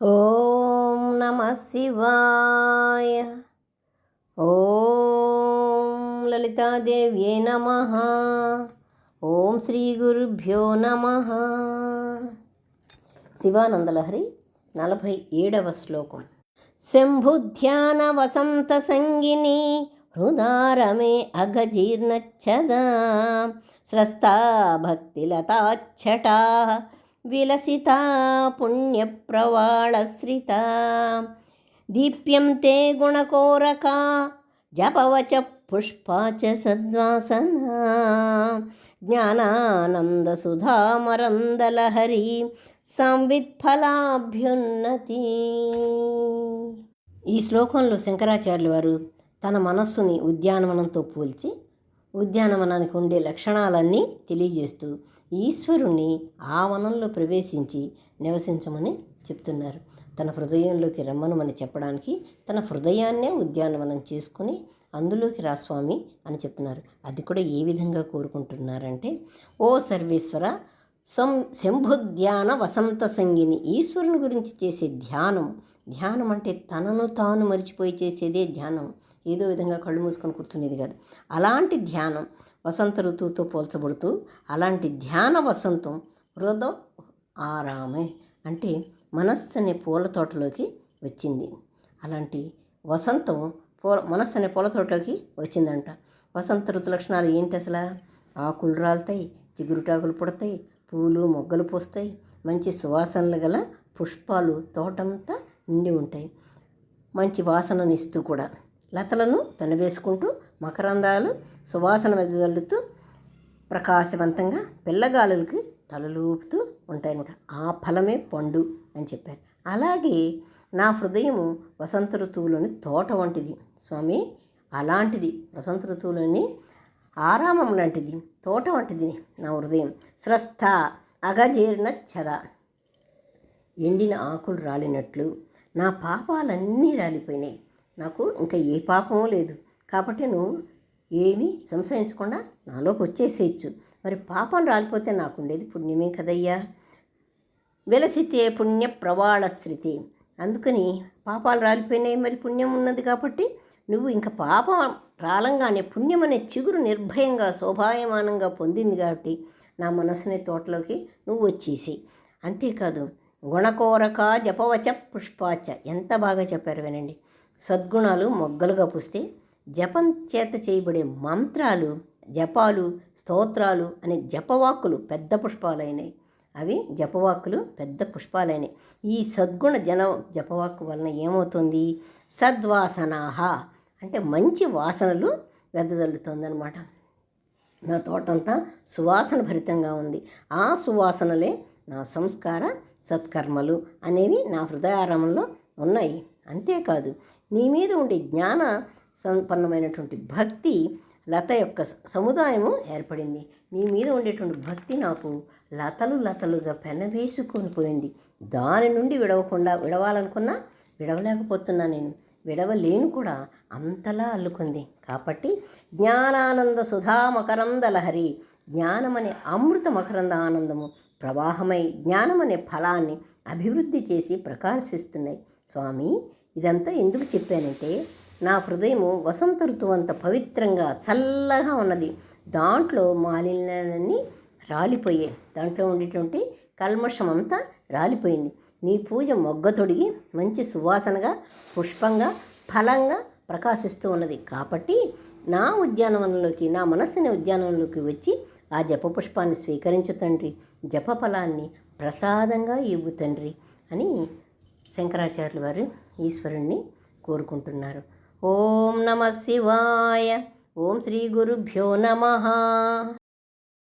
ఓం నమః శివాయ. ఓం లలితాదేవ్యై నమః. ఓం శ్రీ గురుభ్యో నమః. శివానందలహరి 47వ శ్లోకం. శంభుధ్యాన వసంత సంగిని హృదారమే అఘజీర్ణచ్చదా స్రస్తా భక్తిలతాచ్చటా విలసితా పుణ్యప్రవాళశ్రితా దీప్యంతే గుణకోరకా జపవచ పుష్పా చ సద్వాసనా జ్ఞానానందసుధామరందలహరి సంవిత్ఫలాభ్యున్నతి. ఈ శ్లోకంలో శంకరాచార్యులు వారు తన మనస్సుని ఉద్యానవనంతో పోల్చి ఉద్యానవనానికి ఉండే లక్షణాలన్నీ తెలియజేస్తూ ఈశ్వరుణ్ణి ఆ వనంలో ప్రవేశించి నివసించమని చెప్తున్నారు. తన హృదయంలోకి రమ్మనమని చెప్పడానికి తన హృదయాన్నే ఉద్యానవనం చేసుకుని అందులోకి రా స్వామి అని చెప్తున్నారు. అది కూడా ఏ విధంగా కోరుకుంటున్నారంటే, ఓ సర్వేశ్వర, శంభుధ్యాన వసంత సంగిని, ఈశ్వరుని గురించి చేసే ధ్యానం. ధ్యానం అంటే తనను తాను మరిచిపోయి చేసేదే ధ్యానం. ఏదో విధంగా కళ్ళు మూసుకొని కూర్చునేది కాదు. అలాంటి ధ్యానం వసంత ఋతువుతో పోల్చబడుతూ అలాంటి ధ్యాన వసంతం హృదయ ఆరామే అంటే మనస్సు అనే పూల తోటలోకి వచ్చింది. అలాంటి వసంతం మనస్సు అనే పూల తోటలోకి వచ్చిందంట. వసంత ఋతు లక్షణాలు ఏంటి అసలు? ఆకులు రాలుతాయి, చిగురుటాకులు పుడతాయి, పూలు మొగ్గలు పూస్తాయి, మంచి సువాసనలు గల పుష్పాలు తోటంతా నిండి ఉంటాయి. మంచి వాసననిస్తూ కూడా లతలను తనవేసుకుంటూ మకరందాలు సువాసన వెదజల్లుతూ ప్రకాశవంతంగా పిల్లగాలులకి తలలూపుతూ ఉంటాయన్నమాట. ఆ ఫలమే పండు అని చెప్పారు. అలాగే నా హృదయము వసంత ఋతువులోని తోట వంటిది స్వామి. అలాంటిది వసంత ఋతువులోని ఆరామం లాంటిది, తోట వంటిది నా హృదయం. స్రస్థ అగజీర్ణ చద, ఎండిన ఆకులు రాలినట్లు నా పాపాలన్నీ రాలిపోయినాయి. నాకు ఇంకా ఏ పాపమూ లేదు. కాబట్టి నువ్వు ఏమీ సంశయించకుండా నాలోకి వచ్చేసేయచ్చు. మరి పాపం రాలిపోతే నాకు ఉండేది పుణ్యమే కదయ్యా. విలసితే పుణ్య ప్రవాళశ్రితి, అందుకని పాపాలు రాలిపోయినాయి, మరి పుణ్యం ఉన్నది కాబట్టి నువ్వు ఇంకా పాపం రాలంగానే పుణ్యం అనే చిగురు నిర్భయంగా శోభాయమానంగా పొందింది కాబట్టి నా మనసునే తోటలోకి నువ్వు వచ్చేసేయి. అంతేకాదు గుణకోరక జపవచ పుష్పాచ, ఎంత బాగా చెప్పారు వినండి. సద్గుణాలు మొగ్గలుగా పూస్తే జపం చేత చేయబడే మంత్రాలు, జపాలు, స్తోత్రాలు అనే జపవాక్కులు పెద్ద పుష్పాలైనాయి. అవి జపవాక్కులు పెద్ద పుష్పాలైనాయి. ఈ సద్గుణ జపవాక్కు వలన ఏమవుతుంది? సద్వాసనాహ అంటే మంచి వాసనలు వెదజల్లుతుందన్నమాట. నా తోటంతా సువాసన భరితంగా ఉంది. ఆ సువాసనలే నా సంస్కార సత్కర్మలు అనేవి నా హృదయారామంలో ఉన్నాయి. అంతేకాదు నీ మీద ఉండే జ్ఞాన సంపన్నమైనటువంటి భక్తి లత యొక్క సముదాయము ఏర్పడింది. నీ మీద ఉండేటువంటి భక్తి నాకు లతలుగా పెనవేసుకొని పోయింది. దాని నుండి విడవాలనుకున్నా విడవలేకపోతున్నా, నేను విడవలేను కూడా, అంతలా అల్లుకుంది. కాబట్టి జ్ఞానానంద సుధా మకరంద లహరి, జ్ఞానమనే అమృత మకరంద ఆనందము ప్రవాహమై జ్ఞానమనే ఫలాన్ని అభివృద్ధి చేసి ప్రకాశిస్తున్నాయి. స్వామి, ఇదంతా ఎందుకు చెప్పానంటే, నా హృదయము వసంత ఋతువు అంత పవిత్రంగా చల్లగా ఉన్నది. దాంట్లో మాలిన్యాలన్నీ రాలిపోయాయి. దాంట్లో ఉండేటువంటి కల్మషం అంతా రాలిపోయింది. నీ పూజ మొగ్గ తొడిగి మంచి సువాసనగా, పుష్పంగా, ఫలంగా ప్రకాశిస్తూ ఉన్నది. కాబట్టి నా ఉద్యానవనంలోకి, నా మనస్సుని ఉద్యానవనంలోకి వచ్చి ఆ జప పుష్పాన్ని స్వీకరించు తండ్రి, జప ఫలాన్ని ప్రసాదంగా ఇవ్వు తండ్రి అని శంకరాచార్యులు వారు ఈశ్వరుణ్ణి కోరుకుంటున్నారు. ఓం నమః శివాయ. ఓం శ్రీ గురుభ్యో నమః.